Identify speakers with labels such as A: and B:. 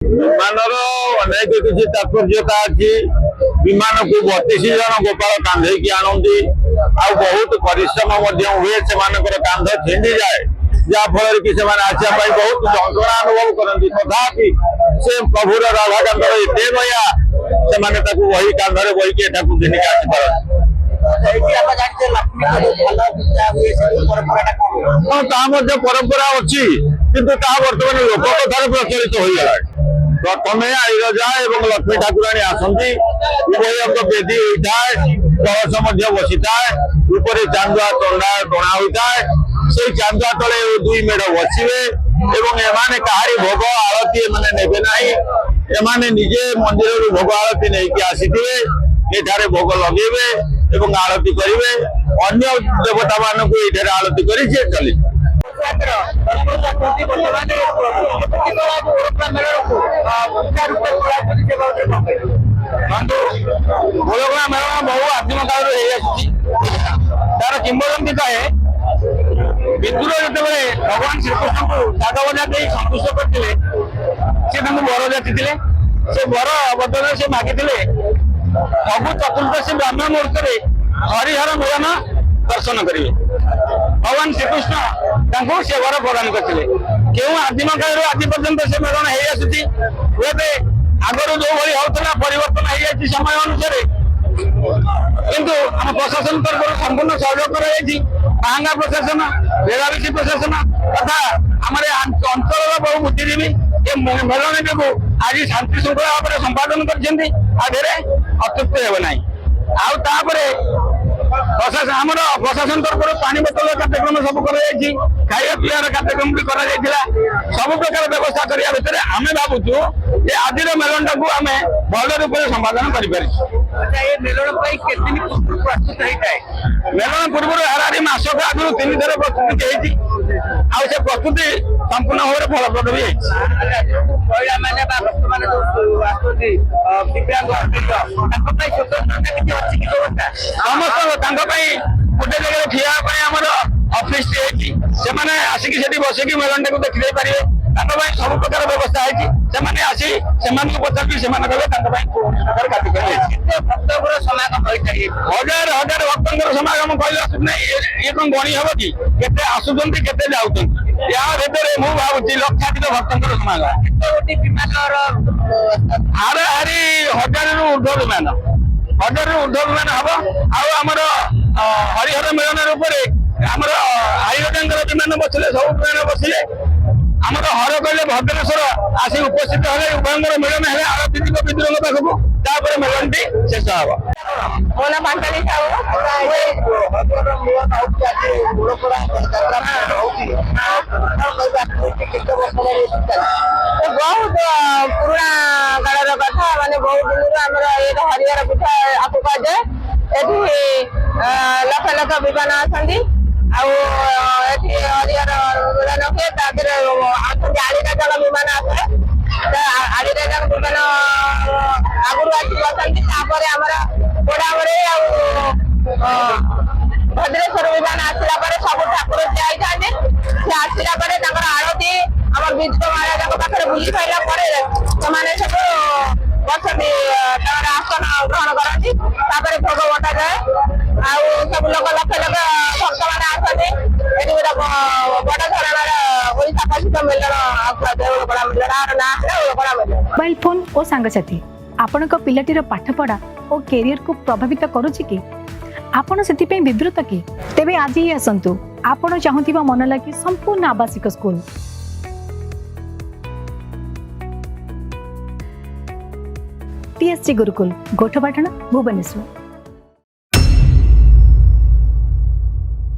A: विमानर अनेक किसी तात्पर्यता अच्छी विमान को 32 जन गोपाल कांधे आनती आ बहुत परिश्रम हुए से कांध छिंडी जाए जहाँफल कि आसापी बहुत जंत्रणा अनुभव करती तथापि से प्रभुर राधाकांत एत दया से वही कांधे बहीकि घिनिक आसपार परंपरा अच्छी किंतु बर्तमान लोक कथार प्रचलित हो गला प्रथम आईरजा और लक्ष्मी ठाकुराणी आसती उभय बेदी होता है कलश बसी था ऊपर चांदुआ टना होता है से चांदुआ तले दुई मेढ़ बसवे एमाने कहारी भोग आरती एमाने नेबे नाही एमाने निजे मंदिर भोग आरती नहीं आसीथे एठारे भोग लगेबे एवं आरती करेंगे अन्य देवता मानक ये आरती कर चली गोलगोला मेला बहु आदिम काल तार किंवदंती कहे विदुर जो भगवान श्रीकृष्ण को दाग बजा दे संतुष्ट करते वर जाचिले से वर बदल से मागी सबु चतुर्दशी ब्राह्मण मुहूर्त हरिहर मिलन दर्शन करेंगे भगवान श्रीकृष्ण से वर प्रदान करते क्यों आदिम काल आज पर्यंत से मेलन हो आसुची आगर जो भाई होता परिवर्तन हो समय अनुसार किंतु आम प्रशासन तरफ संपूर्ण सहयोग करांगा प्रशासन बेलाविशी प्रशासन तथा आम अंचल बहु बुद्धिजीवी ये मेलन जो आज शांति श्रृंखला भाव में संपादन कर अतृप्त हेना प्रशासन आम प्रशासन तरफ पानी बोतल कार्यक्रम सब खाया पीवार कार्यक्रम भी सब प्रकार व्यवस्था करने भितर आम भावुचु जे आज मेलन टाक आम भल रूप से संपादन कर मेलन पूर्व हाराहारी मसक आगु 3 थर प्रस्तुति से प्रस्तुति संपूर्ण भाव में फलप्रद भी समस्त गोटे जगह ठिया ऑफिस आसिक बसिक मेलन टाक देखी पारे सब प्रकार व्यवस्था है पचार हजार हजार भक्तर समागम कहला ये कौन गणी हम कि आसुंच के जाऊँ या मुझे भावुँ लक्षाधिक भक्तर समागम हाराहारी 1000 रु ऊर्ध्व विमान 1000 रु ऊर्ध्व विमान हम आमर हरिहर मिलन रूप से आमर आईरजा विमान बसले सब विमान बसले आमर हर कहले भद्रेश्वर आसी उपस्थित है उभयर मिलन है आरती विद्रोह पाखक तापर मिलन टी शेष हम मोना पांचाली बहुत पुराना कालर कथा माने बहुत दिन हरिहर पीठा आपको कहुए लक्ष लक्ष विमान आसती हरिहर मिलन हुए आड़ीराजा विमान आसे आड़ीराजा विमान आगुरी आसी बसती आमर गोड़ामरे भद्रेश्वर विमान आसला सब ठाकुर ठिया से आसला आरती आम विद्युत महाराजा पाखे बुली सारा सब बसती आसन ग्रहण करती भोग बटा जाए सब लोग लक्ष लक्ष भक्त मैंने आसती गोटे बड़ धरण ओडिशा प्रसिद्ध मेलन देवलपड़ा मेलन ना देवलपड़ा मेलन
B: मोबाइल फोन और सांगसाथी आपण पिलाटीर पाठपढ़ा और कैरियर को प्रभावित करुच्ची कि आपण से विवृत कि तेबे आज ही आसतु आपण चाहूबा मन लगी संपूर्ण आवासिक स्कूल TSG गुरुकुल गोठपाटण भुवनेश्वर।